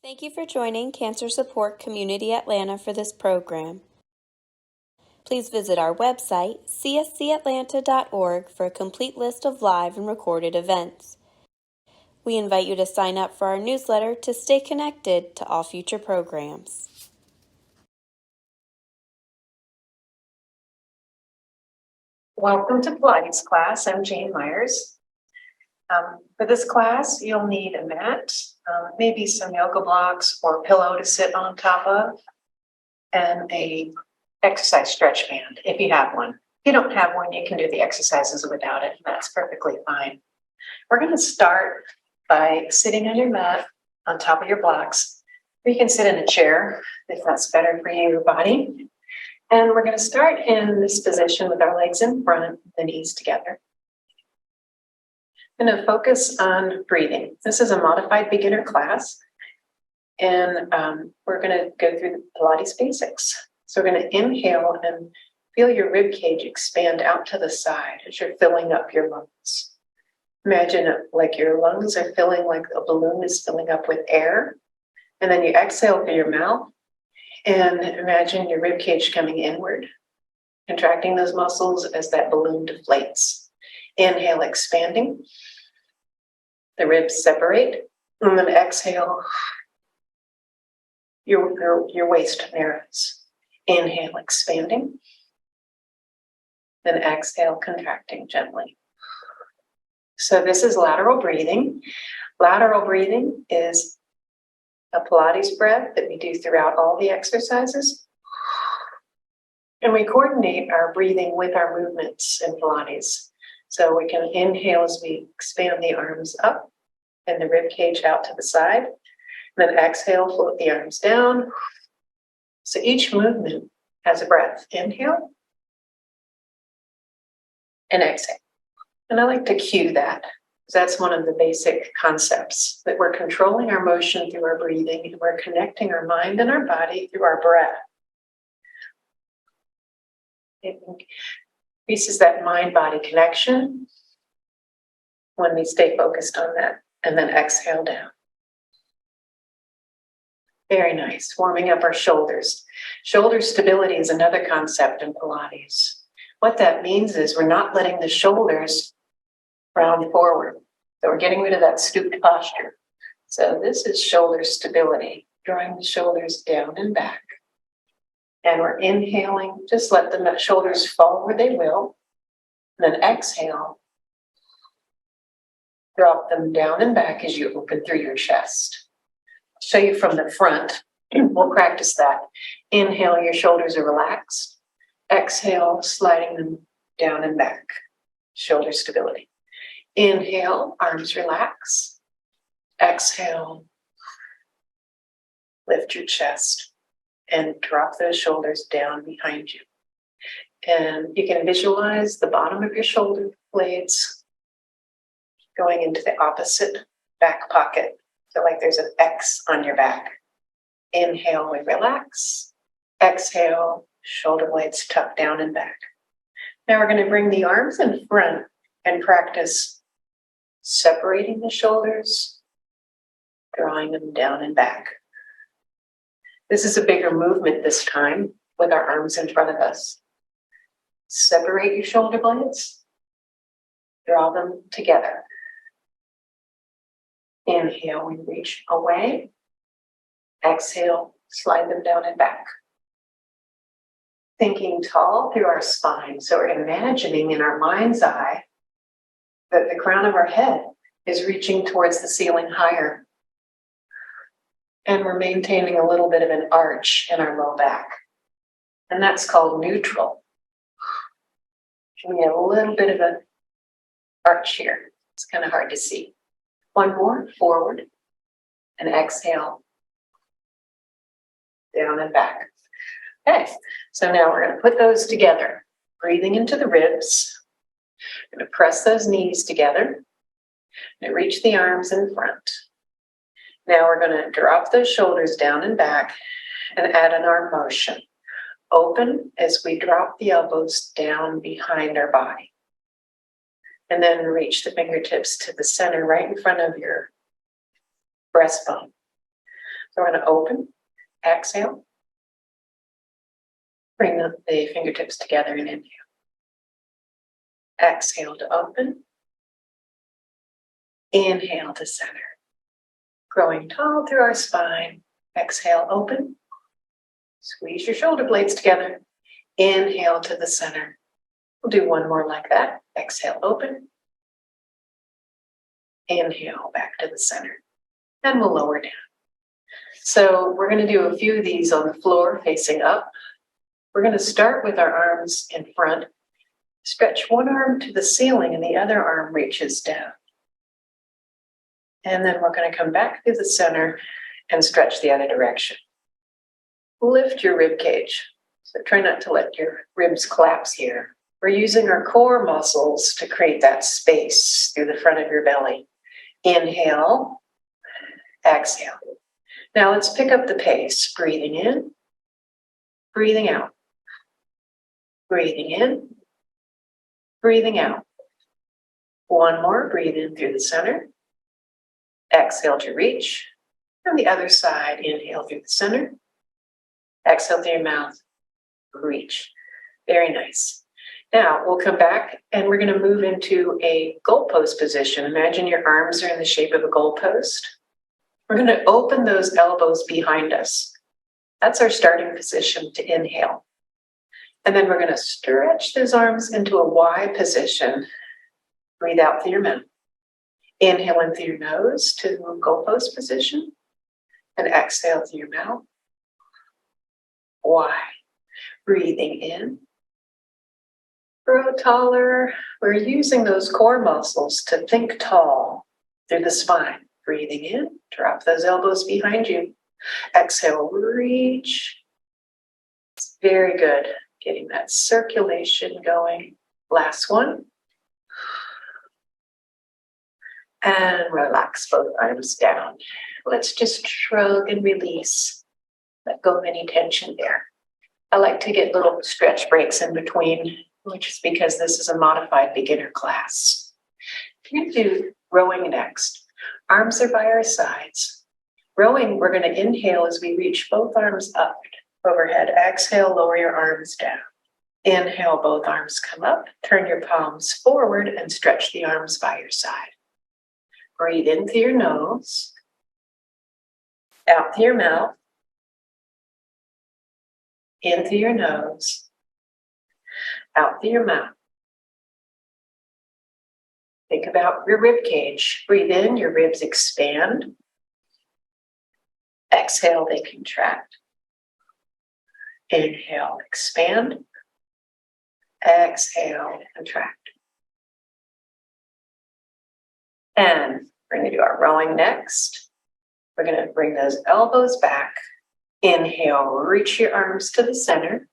Thank you for joining Cancer Support Community Atlanta for this program. Please visit our website, cscatlanta.org, for a complete list of live and recorded events. We invite you to sign up for our newsletter to stay connected to all future programs. Welcome to Pilates class. I'm Jane Myers. For this class, you'll need a mat, maybe some yoga blocks or pillow to sit on top of, and a exercise stretch band if you have one. If you don't have one, you can do the exercises without it, and that's perfectly fine. We're going to start by sitting on your mat on top of your blocks. Or you can sit in a chair if that's better for your body. And we're going to start in this position with our legs in front, the knees together. I'm going to focus on breathing. This is a modified beginner class, and we're going to go through the Pilates basics. So we're going to inhale and feel your rib cage expand out to the side as you're filling up your lungs. Imagine it like your lungs are filling like a balloon is filling up with air. And then you exhale through your mouth and imagine your rib cage coming inward, contracting those muscles as that balloon deflates. Inhale, expanding. The ribs separate. And then exhale. Your waist narrows. Inhale, expanding. Then exhale, contracting gently. So this is lateral breathing. Lateral breathing is a Pilates breath that we do throughout all the exercises. And we coordinate our breathing with our movements in Pilates. So we can inhale as we expand the arms up and the rib cage out to the side. Then exhale, float the arms down. So each movement has a breath. Inhale and exhale. And I like to cue that, because that's one of the basic concepts, that we're controlling our motion through our breathing, and we're connecting our mind and our body through our breath. It increases that mind-body connection when we stay focused on that. And then exhale down. Very nice. Warming up our shoulders. Shoulder stability is another concept in Pilates. What that means is we're not letting the shoulders round forward. So we're getting rid of that stooped posture. So this is shoulder stability, drawing the shoulders down and back. And we're inhaling, just let the shoulders fall where they will. And then exhale. Drop them down and back as you open through your chest. I'll show you from the front. We'll practice that. Inhale, your shoulders are relaxed. Exhale, sliding them down and back. Shoulder stability. Inhale, arms relax. Exhale, lift your chest and drop those shoulders down behind you. And you can visualize the bottom of your shoulder blades going into the opposite back pocket. So like there's an X on your back. Inhale, we relax. Exhale, shoulder blades tuck down and back. Now we're going to bring the arms in front and practice separating the shoulders, drawing them down and back. This is a bigger movement this time with our arms in front of us. Separate your shoulder blades, draw them together. Inhale, we reach away. Exhale, slide them down and back. Thinking tall through our spine. So we're imagining in our mind's eye that the crown of our head is reaching towards the ceiling higher. And we're maintaining a little bit of an arch in our low back. And that's called neutral. We have a little bit of an arch here. It's kind of hard to see. One more, forward, and exhale, down and back. Okay, so now we're going to put those together, breathing into the ribs. We're going to press those knees together and reach the arms in front. Now we're going to drop those shoulders down and back and add an arm motion. Open as we drop the elbows down behind our body. And then reach the fingertips to the center right in front of your breastbone. we're going to open, exhale, bring the fingertips together and inhale. Exhale to open, inhale to center. Growing tall through our spine, exhale, open, squeeze your shoulder blades together, inhale to the center. We'll do one more like that. Exhale, open, inhale back to the center, and we'll lower down. So we're going to do a few of these on the floor facing up. We're going to start with our arms in front. Stretch one arm to the ceiling and the other arm reaches down. And then we're going to come back through the center and stretch the other direction. Lift your rib cage. So try not to let your ribs collapse here. We're using our core muscles to create that space through the front of your belly. Inhale, exhale. Now let's pick up the pace. Breathing in, breathing out. Breathing in, breathing out. One more, breathe in through the center. Exhale to reach. And the other side, inhale through the center. Exhale through your mouth, reach. Very nice. Now we'll come back and we're going to move into a goalpost position. Imagine your arms are in the shape of a goalpost. We're going to open those elbows behind us. That's our starting position to inhale. And then we're going to stretch those arms into a Y position. Breathe out through your mouth. Inhale in through your nose to goalpost position. And exhale through your mouth. Y. Breathing in. Grow taller. We're using those core muscles to think tall through the spine. Breathing in. Drop those elbows behind you. Exhale, reach. It's very good. Getting that circulation going. Last one. And relax both arms down. Let's just shrug and release. Let go of any tension there. I like to get little stretch breaks in between, which is because this is a modified beginner class. We're going to do rowing next. Arms are by our sides. Rowing, we're going to inhale as we reach both arms up overhead. Exhale, lower your arms down. Inhale, both arms come up. Turn your palms forward and stretch the arms by your side. Breathe in through your nose. Out through your mouth. In through your nose. Out through your mouth. Think about your rib cage. Breathe in, your ribs expand. Exhale, they contract. Inhale, expand. Exhale, contract. And we're going to do our rowing next. We're going to bring those elbows back. Inhale, reach your arms to the center.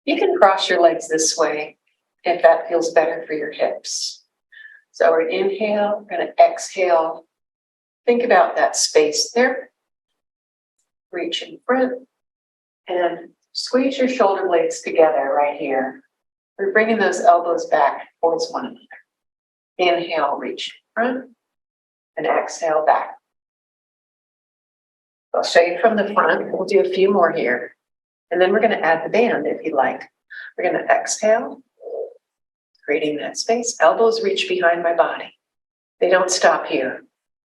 You can cross your legs this way if that feels better for your hips. So we're inhale, we're going to exhale. Think about that space there. Reach in front and squeeze your shoulder blades together right here. We're bringing those elbows back towards one another. Inhale, reach in front and exhale back. I'll show you from the front. We'll do a few more here. And then we're going to add the band if you like. We're going to exhale, creating that space. Elbows reach behind my body. They don't stop here.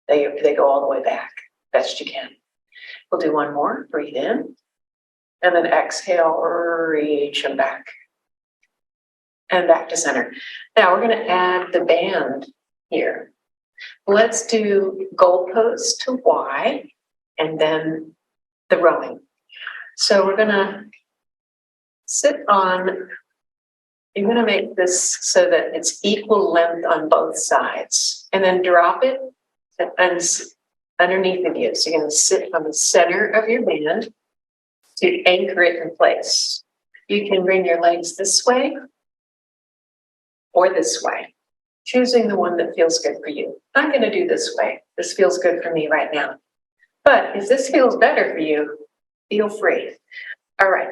They go all the way back, best you can. We'll do one more. Breathe in. And then exhale, reach them back. And back to center. Now we're going to add the band here. Let's do goalpost to Y and then the rowing. So we're going to sit on, you're going to make this so that it's equal length on both sides. And then drop it underneath of you. So you're going to sit on the center of your band to anchor it in place. You can bring your legs this way or this way, choosing the one that feels good for you. I'm going to do this way. This feels good for me right now. But if this feels better for you, feel free. All right.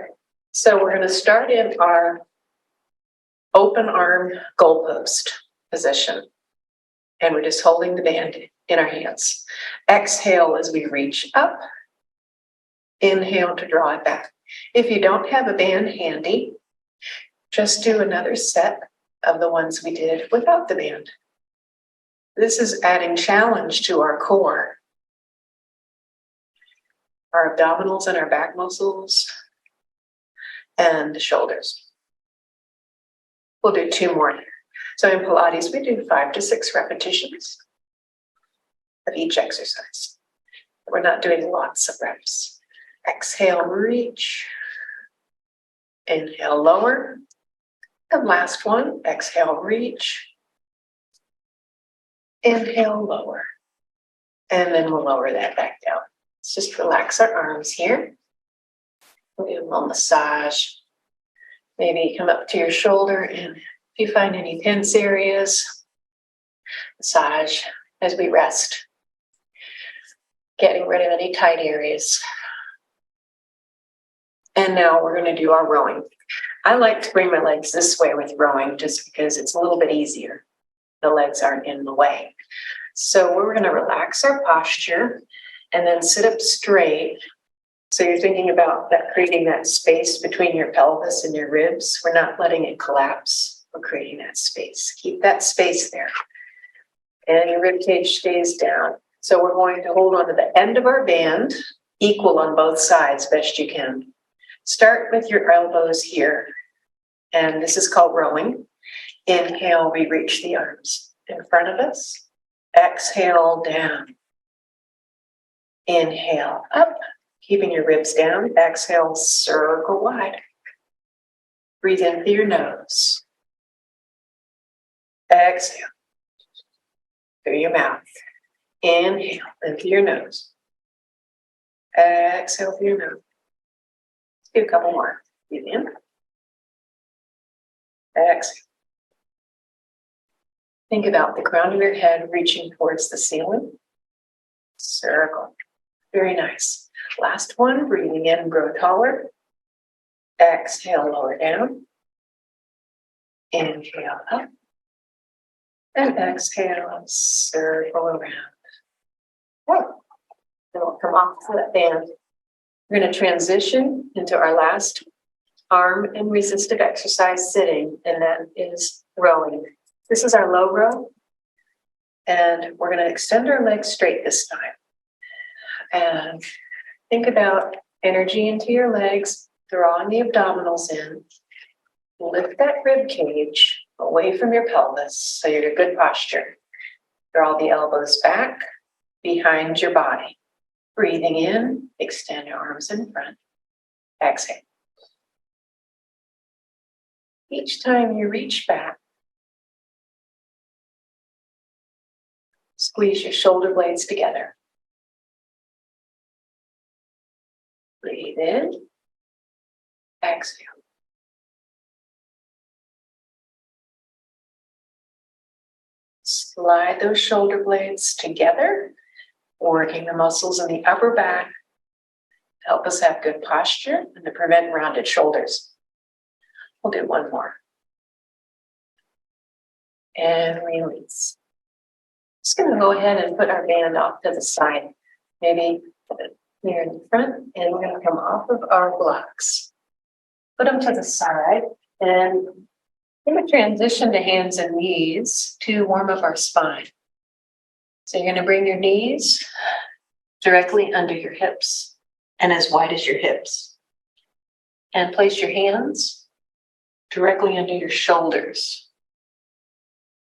So we're going to start in our open arm goalpost position. And we're just holding the band in our hands. Exhale as we reach up. Inhale to draw it back. If you don't have a band handy, just do another set of the ones we did without the band. This is adding challenge to our core, our abdominals and our back muscles, and the shoulders. We'll do 2 more here. So in Pilates, we do 5 to 6 repetitions of each exercise. We're not doing lots of reps. Exhale, reach. Inhale, lower. And last one, exhale, reach. Inhale, lower. And then we'll lower that back down. Let's just relax our arms here. We'll do a little massage. Maybe come up to your shoulder, and if you find any tense areas, massage as we rest. Getting rid of any tight areas. And now we're going to do our rowing. I like to bring my legs this way with rowing just because it's a little bit easier. The legs aren't in the way. So we're going to relax our posture and then sit up straight. So you're thinking about that, creating that space between your pelvis and your ribs. We're not letting it collapse. We're creating that space. Keep that space there. And your rib cage stays down. So we're going to hold on to the end of our band, equal on both sides, best you can. Start with your elbows here. And this is called rowing. Inhale, we reach the arms in front of us. Exhale, down. Inhale, up. Keeping your ribs down. Exhale, circle wide. Breathe in through your nose. Exhale through your mouth. Inhale in through your nose. Exhale through your mouth. Let's do a couple more. Breathe in. Exhale. Think about the crown of your head reaching towards the ceiling. Circle. Very nice. Last one, breathing in, grow taller. Exhale, lower down. Inhale, up. And exhale, circle around. Okay. Then we'll come off to that band. We're going to transition into our last arm and resistive exercise sitting, and that is rowing. This is our low row, and we're going to extend our legs straight this time. And think about energy into your legs, drawing the abdominals in. Lift that rib cage away from your pelvis so you're in good posture. Draw the elbows back behind your body. Breathing in, extend your arms in front. Exhale. Each time you reach back, squeeze your shoulder blades together. Breathe in. Exhale. Slide those shoulder blades together, working the muscles in the upper back to help us have good posture and to prevent rounded shoulders. We'll do one more. And release. Just going to go ahead and put our band off to the side, maybe here in the front, and we're going to come off of our blocks. Put them to the side, and we're going to transition to hands and knees to warm up our spine. So you're going to bring your knees directly under your hips and as wide as your hips. And place your hands directly under your shoulders.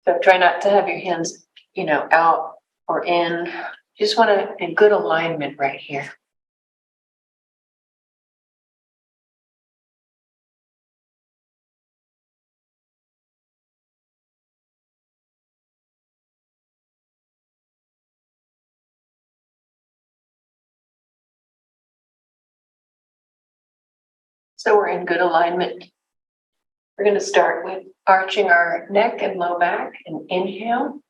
So try not to have your hands, out or in. You just want a good alignment right here. So we're in good alignment. We're going to start with arching our neck and low back and inhale.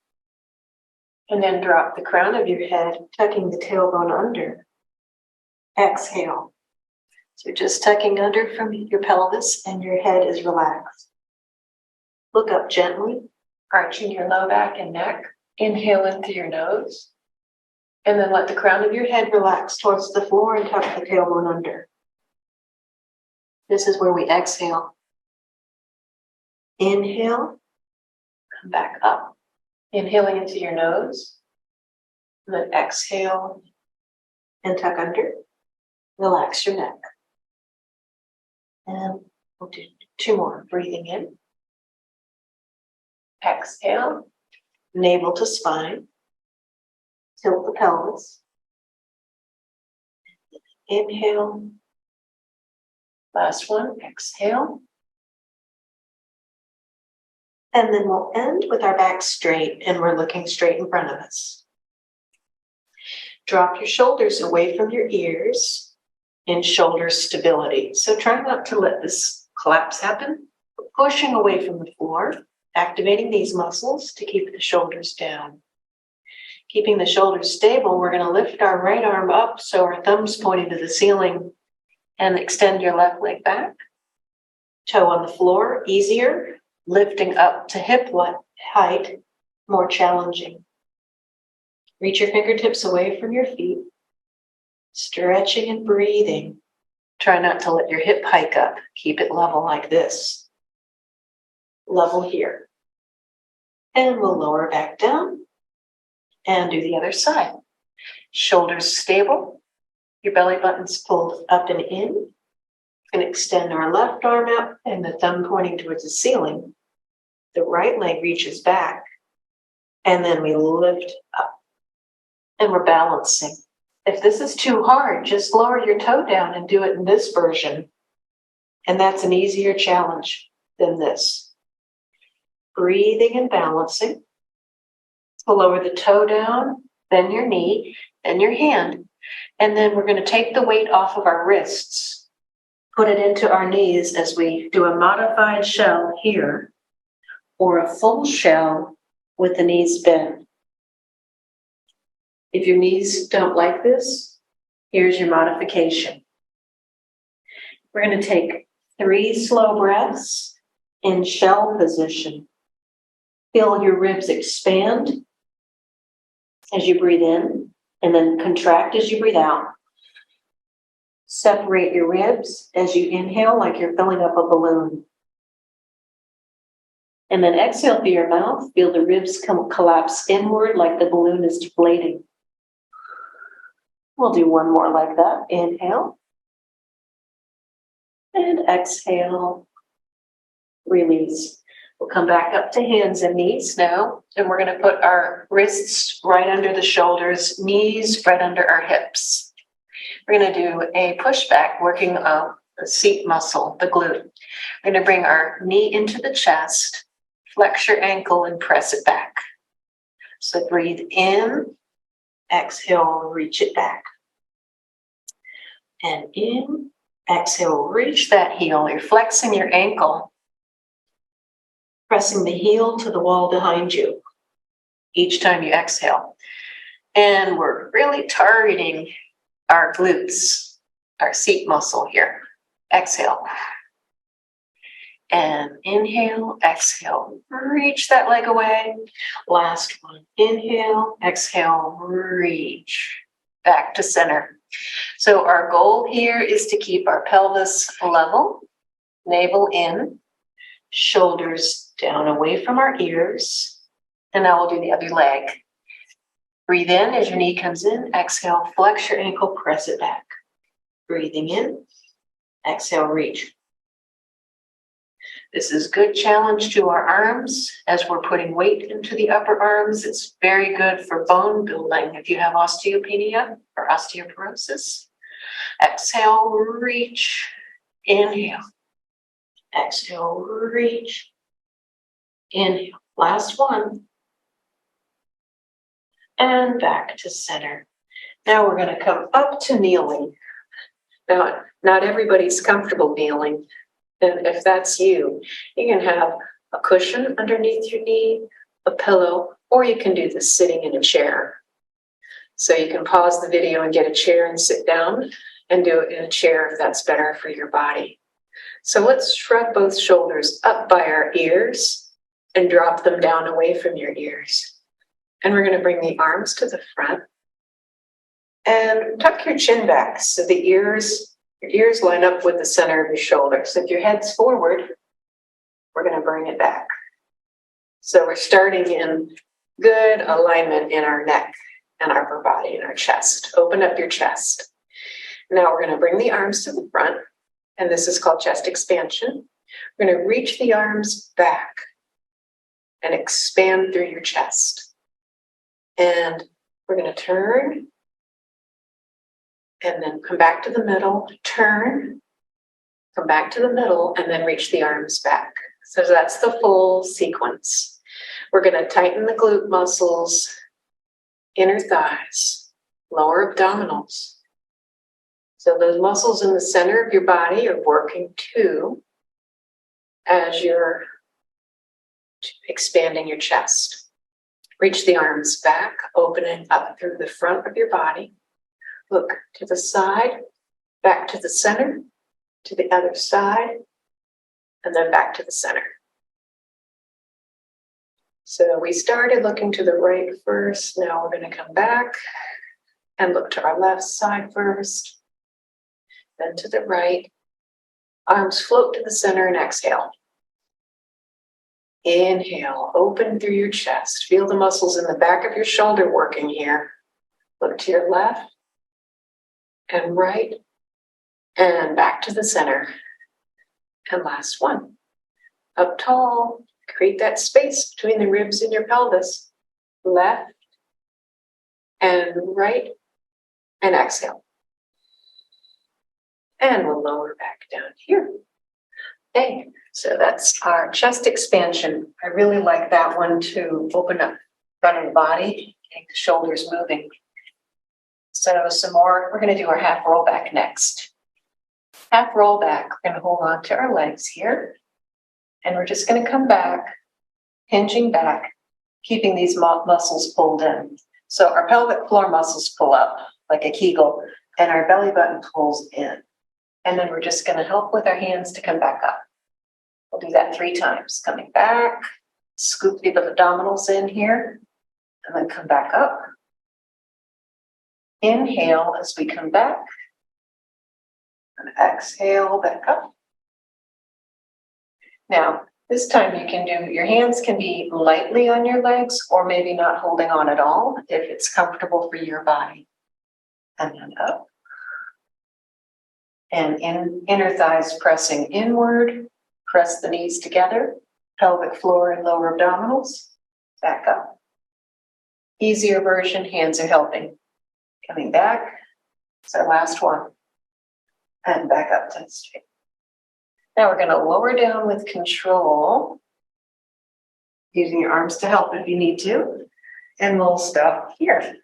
And then drop the crown of your head, tucking the tailbone under. Exhale. So just tucking under from your pelvis and your head is relaxed. Look up gently, arching your low back and neck. Inhale in through your nose, and then let the crown of your head relax towards the floor and tuck the tailbone under. This is where we exhale. Inhale, come back up. Inhaling into your nose, and then exhale and tuck under. Relax your neck. And we'll do 2 more. Breathing in. Exhale, navel to spine. Tilt the pelvis. Inhale. Last one, exhale. And then we'll end with our back straight and we're looking straight in front of us. Drop your shoulders away from your ears in shoulder stability. So try not to let this collapse happen. We're pushing away from the floor, activating these muscles to keep the shoulders down. Keeping the shoulders stable, we're going to lift our right arm up so our thumb's pointing to the ceiling and extend your left leg back. Toe on the floor, easier. Lifting up to hip height, more challenging. Reach your fingertips away from your feet. Stretching and breathing. Try not to let your hip hike up. Keep it level like this. Level here. And we'll lower back down and do the other side. Shoulders stable. Your belly button's pulled up and in. And extend our left arm out and the thumb pointing towards the ceiling. The right leg reaches back. And then we lift up. And we're balancing. If this is too hard, just lower your toe down and do it in this version. And that's an easier challenge than this. Breathing and balancing. We'll lower the toe down, then your knee, then your hand. And then we're going to take the weight off of our wrists, put it into our knees as we do a modified shell here, or a full shell with the knees bent. If your knees don't like this, here's your modification. We're going to take 3 slow breaths in shell position. Feel your ribs expand as you breathe in, and then contract as you breathe out. Separate your ribs as you inhale like you're filling up a balloon. And then exhale through your mouth. Feel the ribs collapse inward like the balloon is deflating. We'll do 1 more like that. Inhale. And exhale. Release. We'll come back up to hands and knees now. And we're going to put our wrists right under the shoulders, knees right under our hips. We're going to do a pushback, working on the seat muscle, the glute. We're going to bring our knee into the chest, flex your ankle, and press it back. So breathe in. Exhale, reach it back. And in, exhale, reach that heel. You're flexing your ankle, pressing the heel to the wall behind you each time you exhale. And we're really targeting our glutes, our seat muscle here. Exhale. And inhale, exhale, reach that leg away. Last one, inhale, exhale, reach back to center. So our goal here is to keep our pelvis level, navel in, shoulders down away from our ears. And now we'll do the other leg. Breathe in as your knee comes in, exhale, flex your ankle, press it back. Breathing in, exhale, reach. This is good challenge to our arms as we're putting weight into the upper arms. It's very good for bone building if you have osteopenia or osteoporosis. Exhale, reach. Inhale. Exhale, reach. Inhale. Last one. And back to center. Now we're going to come up to kneeling. Now, not everybody's comfortable kneeling. And if that's you, you can have a cushion underneath your knee, a pillow, or you can do this sitting in a chair. So you can pause the video and get a chair and sit down and do it in a chair if that's better for your body. So let's shrug both shoulders up by our ears and drop them down away from your ears. And we're going to bring the arms to the front and tuck your chin back so your ears line up with the center of your shoulders. So if your head's forward, we're going to bring it back. So we're starting in good alignment in our neck and upper body and our chest. Open up your chest. Now we're going to bring the arms to the front, and this is called chest expansion. We're going to reach the arms back and expand through your chest. And we're going to turn and then come back to the middle, turn, come back to the middle, and then reach the arms back. So that's the full sequence. We're going to tighten the glute muscles, inner thighs, lower abdominals. So those muscles in the center of your body are working too as you're expanding your chest. Reach the arms back, opening up through the front of your body. Look to the side, back to the center, to the other side, and then back to the center. So we started looking to the right first. Now we're going to come back and look to our left side first, then to the right. Arms float to the center and exhale. Inhale, open through your chest. Feel the muscles in the back of your shoulder working here. Look to your left and right and back to the center. And last one. Up tall, create that space between the ribs and your pelvis. Left and right and exhale. And we'll lower back down here. Okay, so that's our chest expansion. I really like that one to open up front of the body, getting the shoulders moving. So some more, we're going to do our half roll back next. Half roll back, we're going to hold on to our legs here. And we're just going to come back, hinging back, keeping these muscles pulled in. So our pelvic floor muscles pull up like a Kegel, and our belly button pulls in. And then we're just going to help with our hands to come back up. We'll do that 3 times. Coming back, scoop the abdominals in here, and then come back up. Inhale as we come back, and exhale back up. Now, this time you can do, your hands can be lightly on your legs or maybe not holding on at all if it's comfortable for your body. And then up. And inner thighs pressing inward, press the knees together, pelvic floor and lower abdominals, back up. Easier version, hands are helping. Coming back, it's our last one. And back up to the straight. Now we're going to lower down with control, using your arms to help if you need to, and we'll stop here.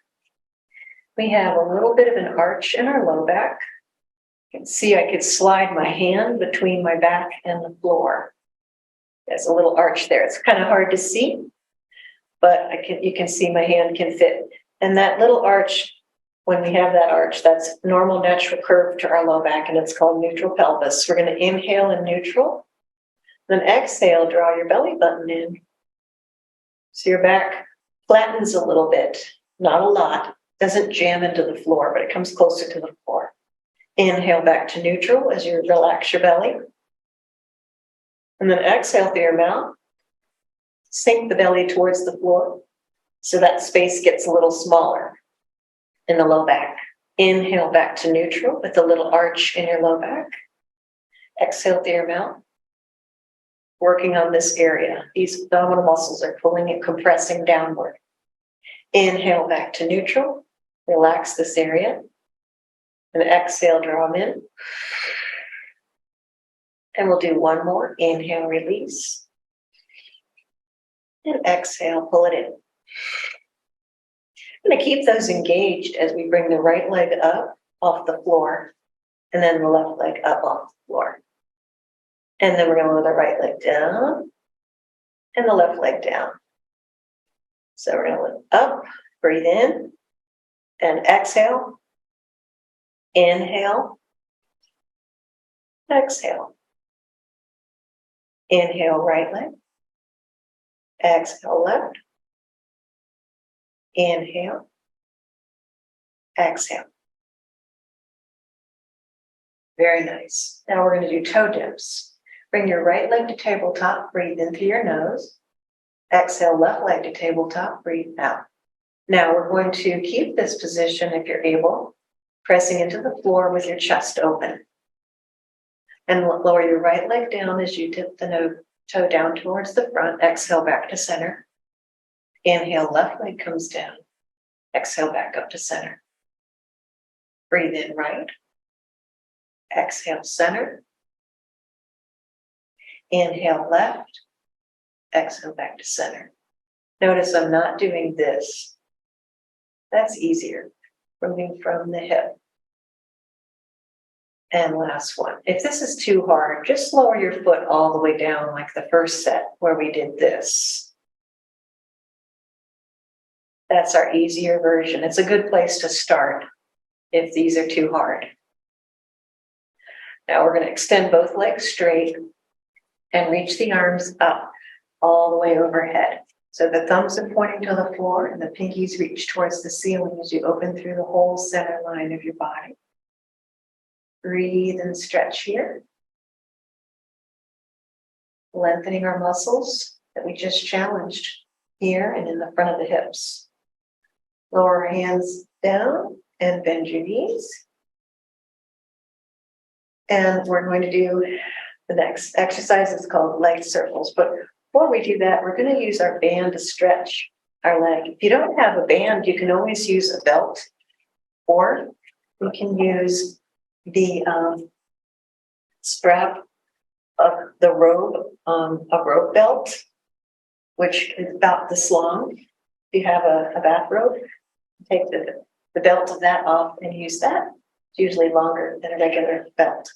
We have a little bit of an arch in our low back. You can see I could slide my hand between my back and the floor. There's a little arch there. It's kind of hard to see, but you can see my hand can fit. And that little arch, when we have that arch, that's normal natural curve to our low back, and it's called neutral pelvis. We're going to inhale in neutral, then exhale, draw your belly button in. So your back flattens a little bit, not a lot, doesn't jam into the floor, but it comes closer to the floor. Inhale back to neutral as you relax your belly. And then exhale through your mouth. Sink the belly towards the floor so that space gets a little smaller in the low back. Inhale back to neutral with a little arch in your low back. Exhale through your mouth. Working on this area. These abdominal muscles are pulling and compressing downward. Inhale back to neutral. Relax this area. And exhale, draw them in. And we'll do one more. Inhale, release. And exhale, pull it in. I'm going to keep those engaged as we bring the right leg up off the floor, and then the left leg up off the floor. And then we're going to lower the right leg down and the left leg down. So we're going to lift up, breathe in, and exhale. Inhale, exhale. Inhale, right leg. Exhale, left. Inhale, exhale. Very nice. Now we're going to do toe dips. Bring your right leg to tabletop, breathe in through your nose. Exhale, left leg to tabletop, breathe out. Now we're going to keep this position if you're able, pressing into the floor with your chest open. And lower your right leg down as you dip the toe down towards the front. Exhale back to center. Inhale, left leg comes down. Exhale back up to center. Breathe in right. Exhale center. Inhale left. Exhale back to center. Notice I'm not doing this. That's easier. Moving from the hip. And last one. If this is too hard, just lower your foot all the way down like the first set where we did this. That's our easier version. It's a good place to start if these are too hard. Now we're going to extend both legs straight and reach the arms up all the way overhead. So the thumbs are pointing to the floor and the pinkies reach towards the ceiling as you open through the whole center line of your body. Breathe and stretch here. Lengthening our muscles that we just challenged here and in the front of the hips. Lower hands down and bend your knees. And we're going to do the next exercise. It's called leg circles. But before we do that, we're going to use our band to stretch our leg. If you don't have a band, you can always use a belt, or you can use the strap of the robe, a rope belt, which is about this long. If you have a bathrobe, take the belt of that off and use that. It's usually longer than a regular belt.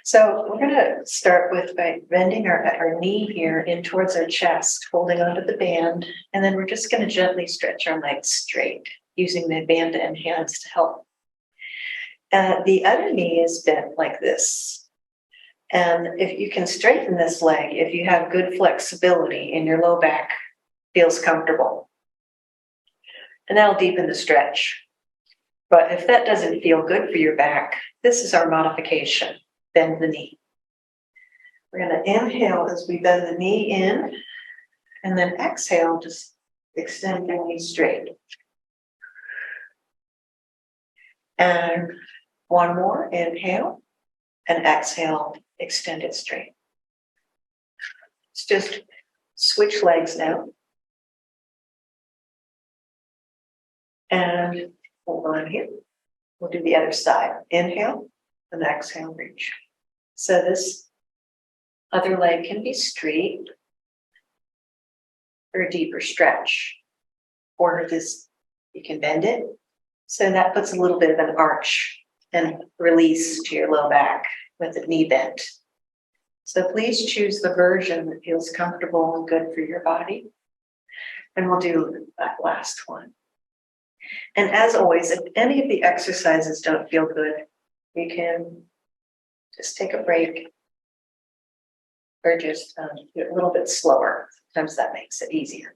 So we're going to start with by bending our knee here in towards our chest, holding onto the band, and then we're just going to gently stretch our legs straight, using the band and hands to help. The other knee is bent like this. And if you can straighten this leg, if you have good flexibility and your low back feels comfortable, and that'll deepen the stretch. But if that doesn't feel good for your back, this is our modification. Bend the knee. We're going to inhale as we bend the knee in, and then exhale, just extend your knee straight. And one more, inhale, and exhale, extend it straight. Let's just switch legs now. And hold on here. We'll do the other side. Inhale, and exhale, reach. So this other leg can be straight or a deeper stretch, or this, you can bend it. So that puts a little bit of an arch and release to your low back with the knee bent. So please choose the version that feels comfortable and good for your body. And we'll do that last one. And as always, if any of the exercises don't feel good, you can just take a break or just do it a little bit slower. Sometimes that makes it easier.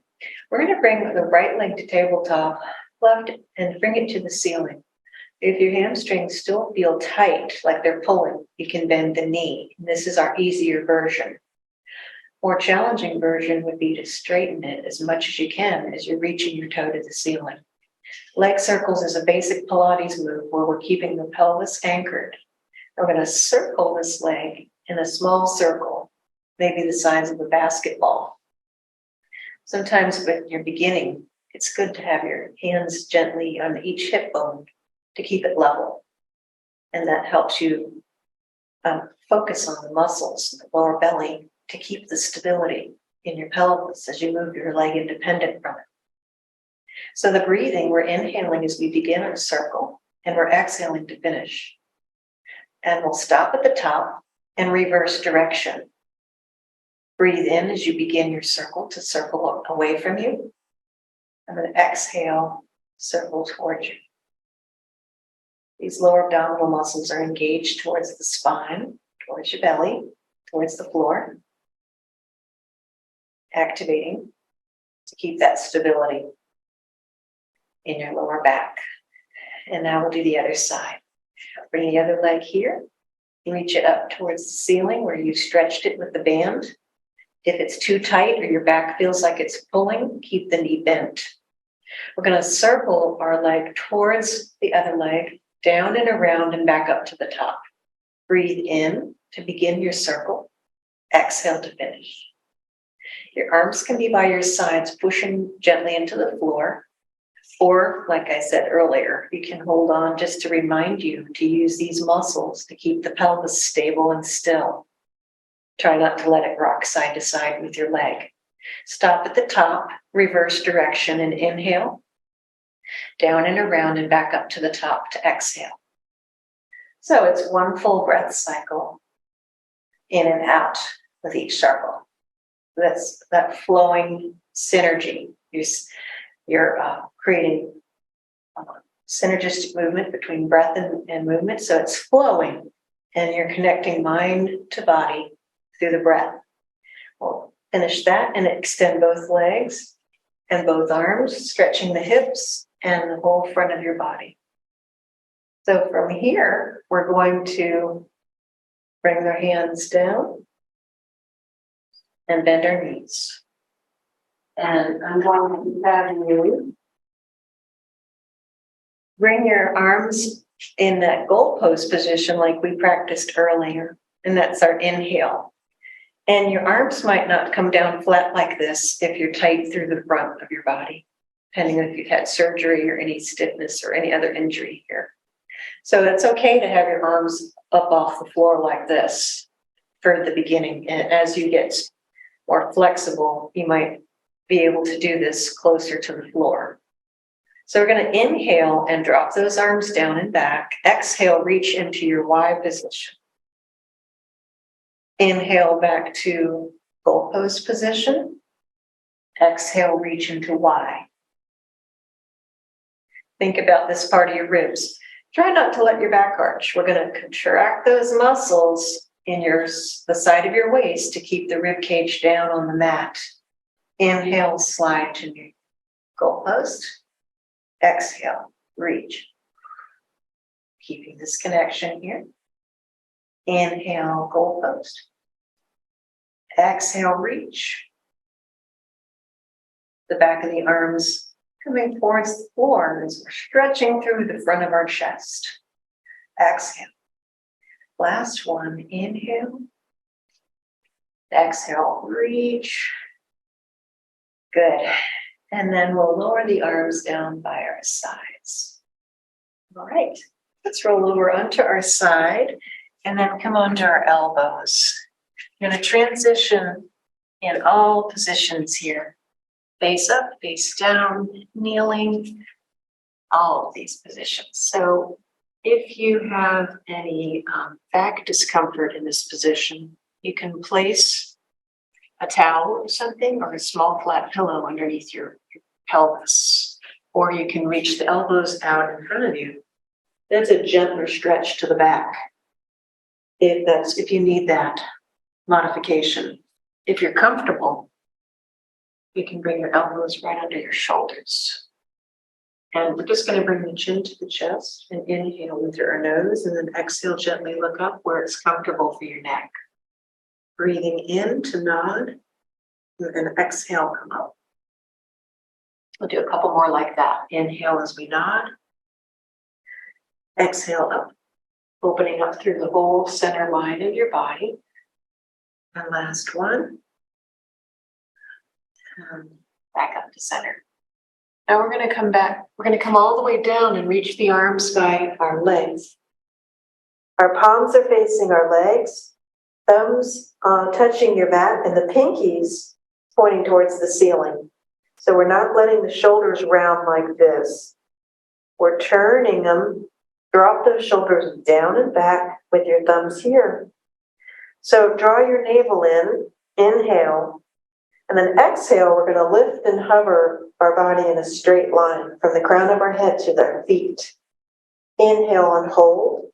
We're going to bring the right leg to tabletop, left, and bring it to the ceiling. If your hamstrings still feel tight, like they're pulling, you can bend the knee. This is our easier version. More challenging version would be to straighten it as much as you can as you're reaching your toe to the ceiling. Leg circles is a basic Pilates move where we're keeping the pelvis anchored. We're going to circle this leg in a small circle, maybe the size of a basketball. Sometimes when you're beginning, it's good to have your hands gently on each hip bone to keep it level. And that helps you focus on the muscles in the lower belly to keep the stability in your pelvis as you move your leg independent from it. So the breathing, we're inhaling as we begin our circle, and we're exhaling to finish. And we'll stop at the top and reverse direction. Breathe in as you begin your circle to circle away from you. And then exhale, circle towards you. These lower abdominal muscles are engaged towards the spine, towards your belly, towards the floor. Activating to keep that stability. in your lower back. And now we'll do the other side. Bring the other leg here. Reach it up towards the ceiling where you stretched it with the band. If it's too tight or your back feels like it's pulling, keep the knee bent. We're going to circle our leg towards the other leg, down and around and back up to the top. Breathe in to begin your circle. Exhale to finish. Your arms can be by your sides, pushing gently into the floor. Or, like I said earlier, you can hold on just to remind you to use these muscles to keep the pelvis stable and still. Try not to let it rock side to side with your leg. Stop at the top, reverse direction, and inhale. Down and around and back up to the top to exhale. So it's one full breath cycle, in and out with each circle. That's that flowing synergy. You're creating synergistic movement between breath and movement. So it's flowing and you're connecting mind to body through the breath. We'll finish that and extend both legs and both arms, stretching the hips and the whole front of your body. So from here, we're going to bring our hands down and bend our knees. And I'm going to have you bring your arms in that goalpost position like we practiced earlier. And that's our inhale. And your arms might not come down flat like this if you're tight through the front of your body, depending on if you've had surgery or any stiffness or any other injury here. So it's okay to have your arms up off the floor like this for the beginning. And as you get more flexible, you might be able to do this closer to the floor. So we're going to inhale and drop those arms down and back. Exhale, reach into your Y position. Inhale back to goalpost position. Exhale, reach into Y. Think about this part of your ribs. Try not to let your back arch. We're going to contract those muscles in the side of your waist to keep the rib cage down on the mat. Inhale, slide to your goalpost. Exhale, reach. Keeping this connection here. Inhale, goalpost. Exhale, reach. The back of the arms coming towards the floor as we're stretching through the front of our chest. Exhale. Last one, inhale. Exhale, reach. Good. And then we'll lower the arms down by our sides. All right. Let's roll over onto our side and then come onto our elbows. We're going to transition in all positions here. Face up, face down, kneeling, all of these positions. So if you have any back discomfort in this position, you can place a towel or something or a small flat pillow underneath your pelvis, or you can reach the elbows out in front of you. That's a gentler stretch to the back if you need that modification. If you're comfortable, you can bring your elbows right under your shoulders. And we're just going to bring the chin to the chest and inhale with your nose and then exhale, gently look up where it's comfortable for your neck. Breathing in to nod, and then exhale, come up. We'll do a couple more like that. Inhale as we nod. Exhale up, opening up through the whole center line of your body. And last one. And back up to center. Now we're going to come back. We're going to come all the way down and reach the arms by our legs. Our palms are facing our legs, thumbs touching your mat, and the pinkies pointing towards the ceiling. So we're not letting the shoulders round like this. We're turning them. Drop those shoulders down and back with your thumbs here. So draw your navel in, inhale, and then exhale, we're going to lift and hover our body in a straight line from the crown of our head to our feet. Inhale and hold,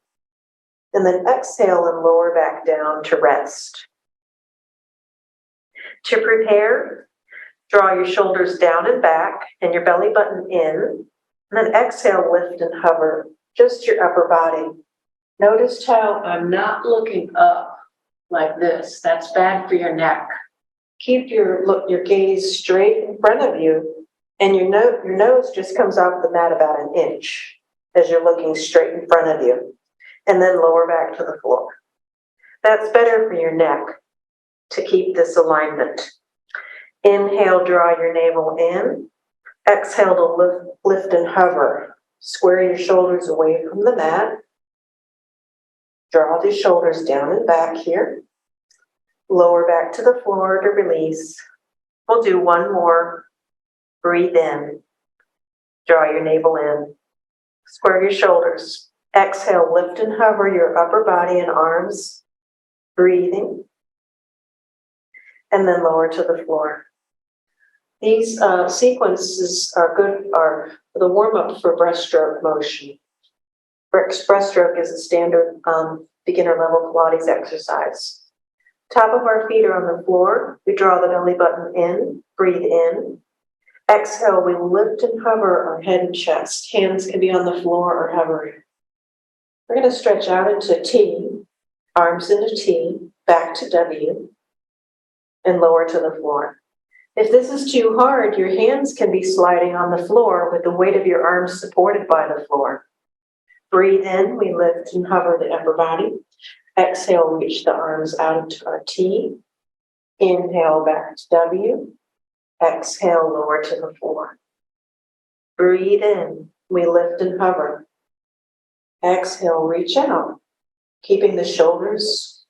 and then exhale and lower back down to rest. To prepare, draw your shoulders down and back and your belly button in. And then exhale, lift and hover, just your upper body. Notice how I'm not looking up like this. That's bad for your neck. Keep your gaze straight in front of you, and your nose just comes off the mat about an inch as you're looking straight in front of you, and then lower back to the floor. That's better for your neck to keep this alignment. Inhale, draw your navel in. Exhale to lift and hover. Square your shoulders away from the mat. Draw the shoulders down and back here. Lower back to the floor to release. We'll do one more. Breathe in. Draw your navel in. Square your shoulders. Exhale, lift and hover your upper body and arms. Breathing. And then lower to the floor. These sequences are the warm-up for breaststroke motion. Breaststroke is a standard beginner level Pilates exercise. Top of our feet are on the floor. We draw the belly button in, breathe in. Exhale, we lift and hover our head and chest. Hands can be on the floor or hovering. We're going to stretch out into T, arms into T, back to W, and lower to the floor. If this is too hard, your hands can be sliding on the floor with the weight of your arms supported by the floor. Breathe in, we lift and hover the upper body. Exhale, reach the arms out into our T. Inhale, back to W. Exhale, lower to the floor. Breathe in, we lift and hover. Exhale, reach out, keeping the shoulders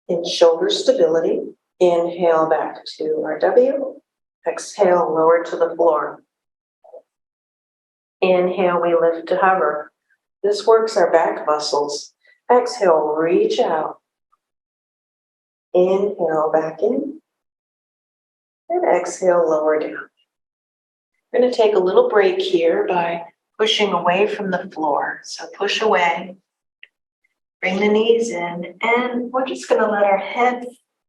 in shoulder stability. Inhale, back to our W. Exhale, lower to the floor. Inhale, we lift to hover. This works our back muscles. Exhale, reach out. Inhale, back in. And exhale, lower down. We're going to take a little break here by pushing away from the floor. So push away. Bring the knees in. And we're just going to let our head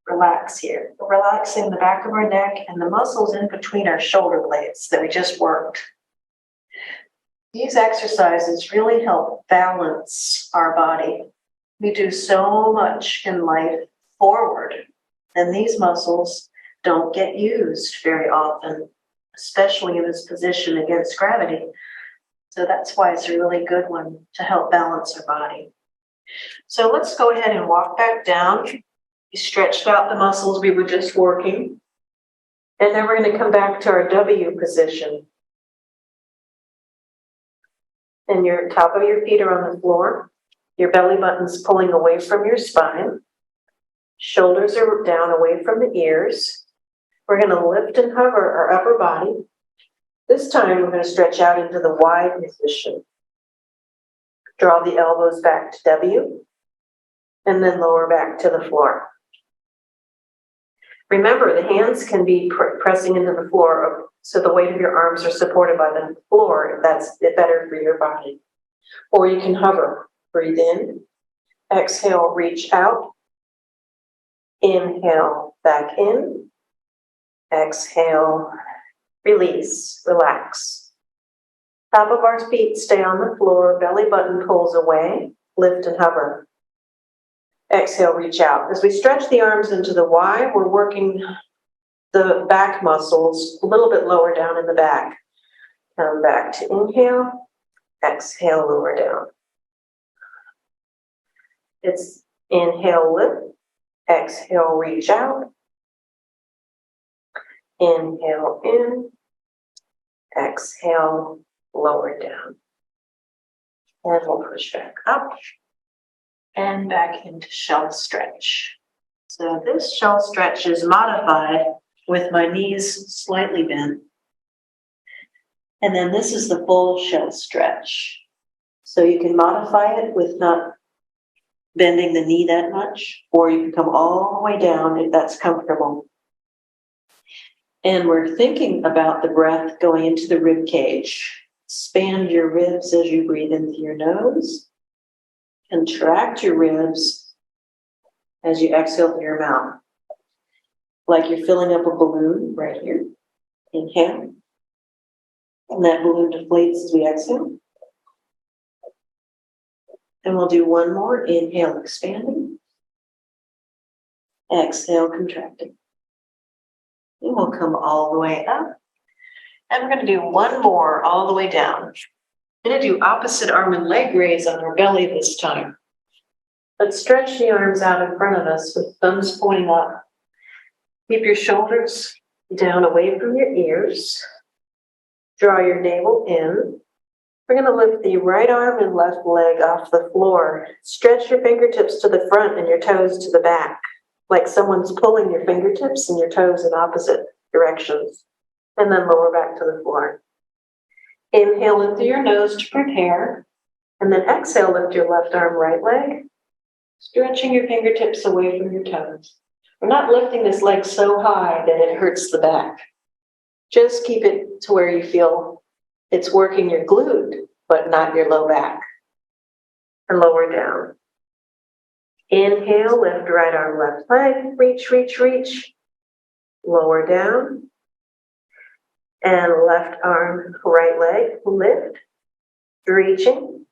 relax here. We're relaxing the back of our neck and the muscles in between our shoulder blades that we just worked. These exercises really help balance our body. We do so much in life forward, and these muscles don't get used very often, especially in this position against gravity. So that's why it's a really good one to help balance our body. So let's go ahead and walk back down. We stretched out the muscles we were just working. And then we're going to come back to our W position. And your top of your feet are on the floor. Your belly button's pulling away from your spine. Shoulders are down away from the ears. We're going to lift and hover our upper body. This time we're going to stretch out into the wide position. Draw the elbows back to W. And then lower back to the floor. Remember, the hands can be pressing into the floor, so the weight of your arms are supported by the floor if that's better for your body. Or you can hover. Breathe in. Exhale, reach out. Inhale, back in. Exhale, release, relax. Top of our feet stay on the floor, belly button pulls away, lift and hover. Exhale, reach out. As we stretch the arms into the Y, we're working the back muscles a little bit lower down in the back. Come back to inhale, exhale, lower down. It's inhale, lift, exhale, reach out. Inhale in, exhale, lower down. And we'll push back up and back into shell stretch. So this shell stretch is modified with my knees slightly bent. And then this is the full shell stretch. So you can modify it with not bending the knee that much, or you can come all the way down if that's comfortable. And we're thinking about the breath going into the rib cage. Expand your ribs as you breathe in through your nose. Contract your ribs as you exhale through your mouth. Like you're filling up a balloon right here. Inhale. And that balloon deflates as we exhale. And we'll do one more. Inhale, expanding. Exhale, contracting. And we'll come all the way up. And we're going to do one more all the way down. We're going to do opposite arm and leg raise on our belly this time. Let's stretch the arms out in front of us with thumbs pointing up. Keep your shoulders down away from your ears. Draw your navel in. We're going to lift the right arm and left leg off the floor. Stretch your fingertips to the front and your toes to the back, like someone's pulling your fingertips and your toes in opposite directions. And then lower back to the floor. Inhale in through your nose to prepare. And then exhale, lift your left arm, right leg. Stretching your fingertips away from your toes. We're not lifting this leg so high that it hurts the back. Just keep it to where you feel it's working your glute, but not your low back. And lower down. Inhale, lift right arm, left leg. Reach, reach, reach. Lower down. And left arm, right leg, lift. Reaching.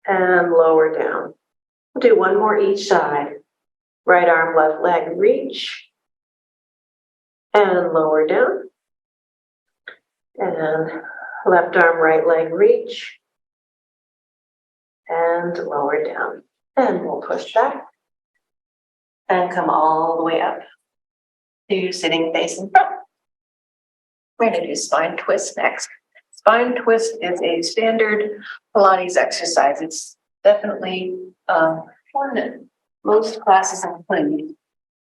And lower down. We'll do one more each side. Right arm, left leg, reach. And lower down. And left arm, right leg, reach. And lower down. And we'll push back. And come all the way up to sitting facing front. We're going to do spine twist next. Spine twist is a standard Pilates exercise. It's definitely one that most classes include.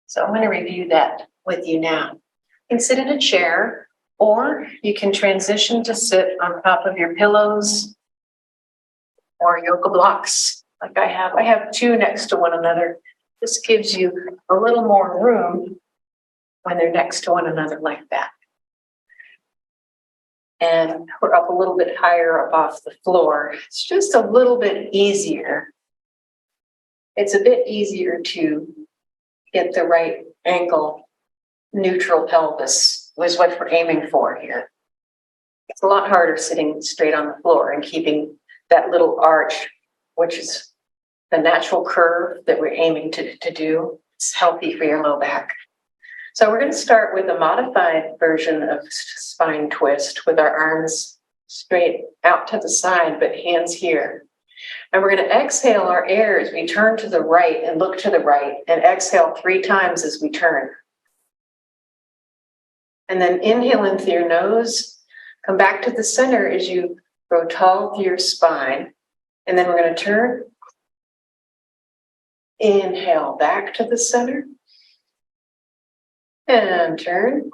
So I'm going to review that with you now. You can sit in a chair, or you can transition to sit on top of your pillows or yoga blocks like I have. I have two next to one another. This gives you a little more room when they're next to one another like that. And we're up a little bit higher up off the floor. It's just a little bit easier. It's a bit easier to get the right ankle, neutral pelvis was what we're aiming for here. It's a lot harder sitting straight on the floor and keeping that little arch, which is the natural curve that we're aiming to do. It's healthy for your low back. So we're going to start with a modified version of spine twist with our arms straight out to the side, but hands here. And we're going to exhale our air as we turn to the right and look to the right, and exhale 3 times as we turn. And then inhale in through your nose, come back to the center as you grow tall through your spine. And then we're going to turn. Inhale back to the center. And turn.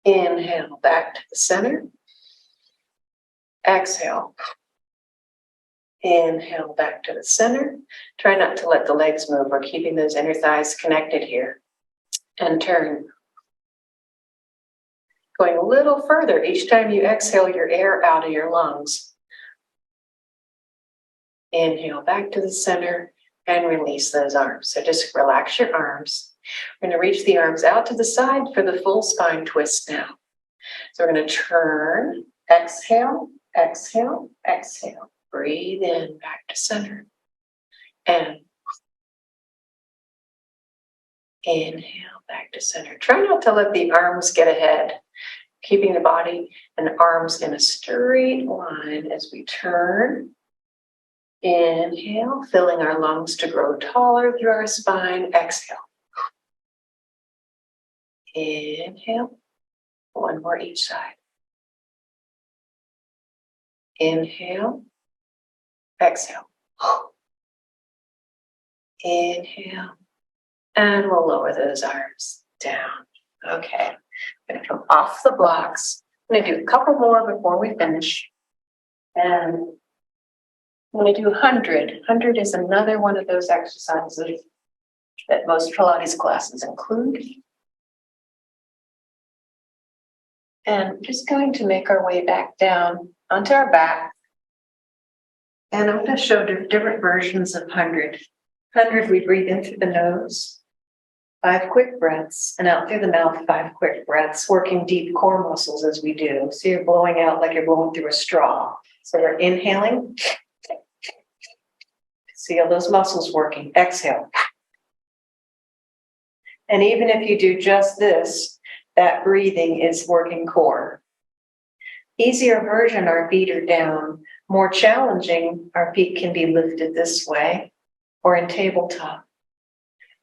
Inhale back to the center. Exhale. Inhale back to the center. Try not to let the legs move. We're keeping those inner thighs connected here. And turn. Going a little further each time you exhale your air out of your lungs. Inhale back to the center and release those arms. So just relax your arms. We're going to reach the arms out to the side for the full spine twist now. So we're going to turn, exhale, exhale, exhale. Breathe in, back to center. And inhale, back to center. Try not to let the arms get ahead. Keeping the body and arms in a straight line as we turn. Inhale, filling our lungs to grow taller through our spine. Exhale. Inhale. One more each side. Inhale. Exhale. Inhale. And we'll lower those arms down. Okay. I'm going to come off the blocks. I'm going to do a couple more before we finish. And I'm going to do 100. 100 is another one of those exercises that most Pilates classes include. And just going to make our way back down onto our back. And I'm going to show different versions of 100. 100, we breathe in through the nose. 5 quick breaths, and out through the mouth, 5 quick breaths, working deep core muscles as we do. So you're blowing out like you're blowing through a straw. So we're inhaling. See all those muscles working. Exhale. And even if you do just this, that breathing is working core. Easier version, our feet are down. More challenging, our feet can be lifted this way or in tabletop.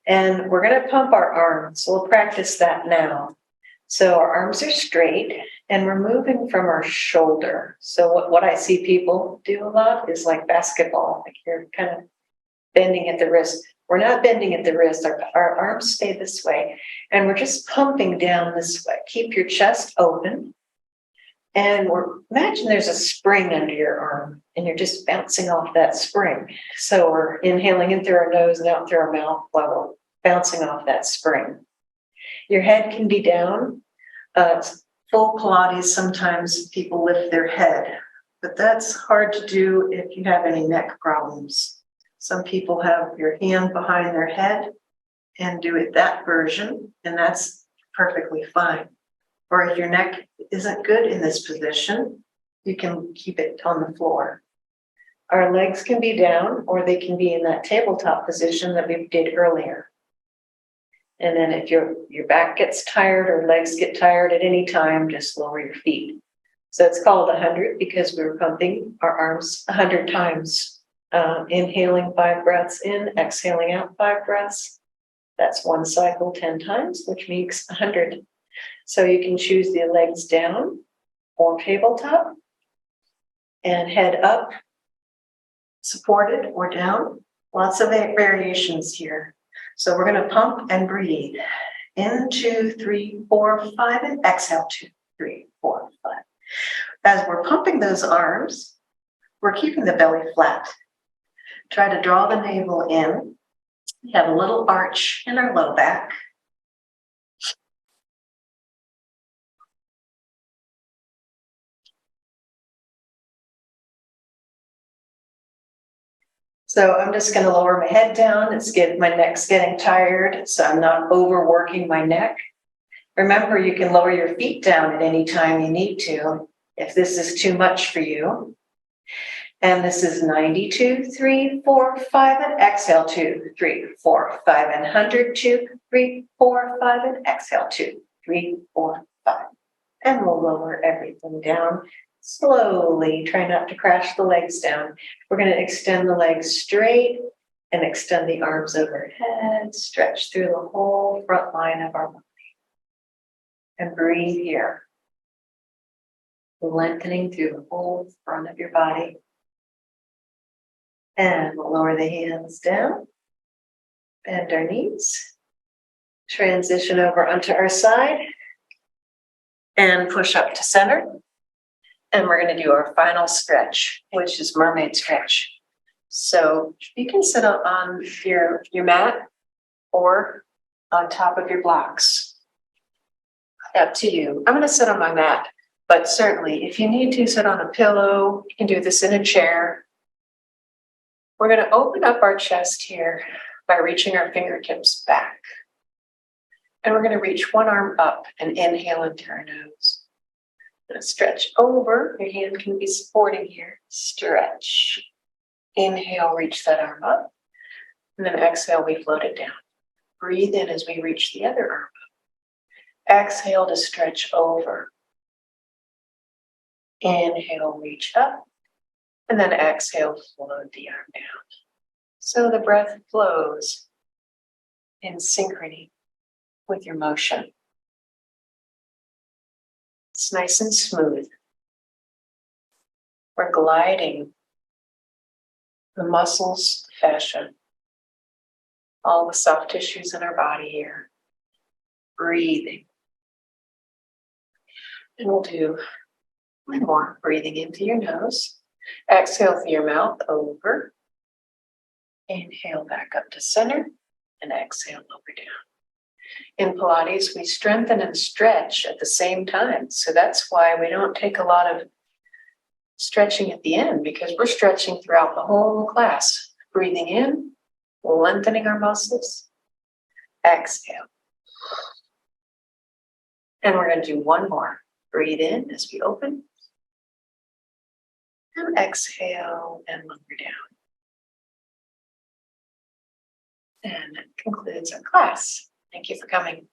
And we're going to pump our arms. So we'll practice that now. So our arms are straight and we're moving from our shoulder. So what I see people do a lot is like basketball, like you're kind of bending at the wrist. We're not bending at the wrist. Our arms stay this way. And we're just pumping down this way. Keep your chest open. And imagine there's a spring under your arm and you're just bouncing off that spring. So we're inhaling in through our nose and out through our mouth while we're bouncing off that spring. Your head can be down. Full Pilates, sometimes people lift their head, but that's hard to do if you have any neck problems. Some people have your hand behind their head and do it that version, and that's perfectly fine. Or if your neck isn't good in this position, you can keep it on the floor. Our legs can be down, or they can be in that tabletop position that we did earlier. And then if your back gets tired or legs get tired at any time, just lower your feet. So it's called 100 because we were pumping our arms 100 times. Inhaling 5 breaths in, exhaling out 5 breaths. That's one cycle 10 times, which makes 100. So you can choose the legs down or tabletop and head up, supported or down. Lots of variations here. So we're going to pump and breathe. In 2, 3, 4, 5, and exhale 2, 3, 4, 5. As we're pumping those arms, we're keeping the belly flat. Try to draw the navel in. We have a little arch in our low back. So I'm just going to lower my head down. My neck's getting tired, so I'm not overworking my neck. Remember, you can lower your feet down at any time you need to, if this is too much for you. And this is 92, 3, 4, 5, and exhale 2, 3, 4, 5, and 100, 2, 3, 4, 5, and exhale 2, 3, 4, 5. And we'll lower everything down slowly. Try not to crash the legs down. We're going to extend the legs straight and extend the arms overhead, stretch through the whole front line of our body. And breathe here. Lengthening through the whole front of your body. And we'll lower the hands down, bend our knees, transition over onto our side, and push up to center. And we're going to do our final stretch, which is mermaid stretch. So you can sit on your mat or on top of your blocks. Up to you. I'm going to sit on my mat, but certainly if you need to sit on a pillow, you can do this in a chair. We're going to open up our chest here by reaching our fingertips back. And we're going to reach one arm up and inhale into our nose. Going to stretch over. Your hand can be supporting here. Stretch. Inhale, reach that arm up. And then exhale, we float it down. Breathe in as we reach the other arm up. Exhale to stretch over. Inhale, reach up. And then exhale, float the arm down. So the breath flows in synchrony with your motion. It's nice and smooth. We're gliding the muscles, the fascia, all the soft tissues in our body here. Breathing. And we'll do one more. Breathing into your nose. Exhale through your mouth over. Inhale back up to center. And exhale lower down. In Pilates, we strengthen and stretch at the same time. So that's why we don't take a lot of stretching at the end, because we're stretching throughout the whole class. Breathing in, lengthening our muscles. Exhale. And we're going to do one more. Breathe in as we open. And exhale and lower down. And that concludes our class. Thank you for coming.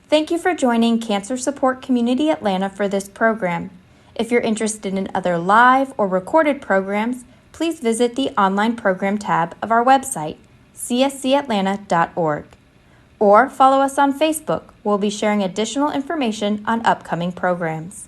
Thank you for joining Cancer Support Community Atlanta for this program. If you're interested in other live or recorded programs, please visit the online program tab of our website, cscatlanta.org, or follow us on Facebook. We'll be sharing additional information on upcoming programs.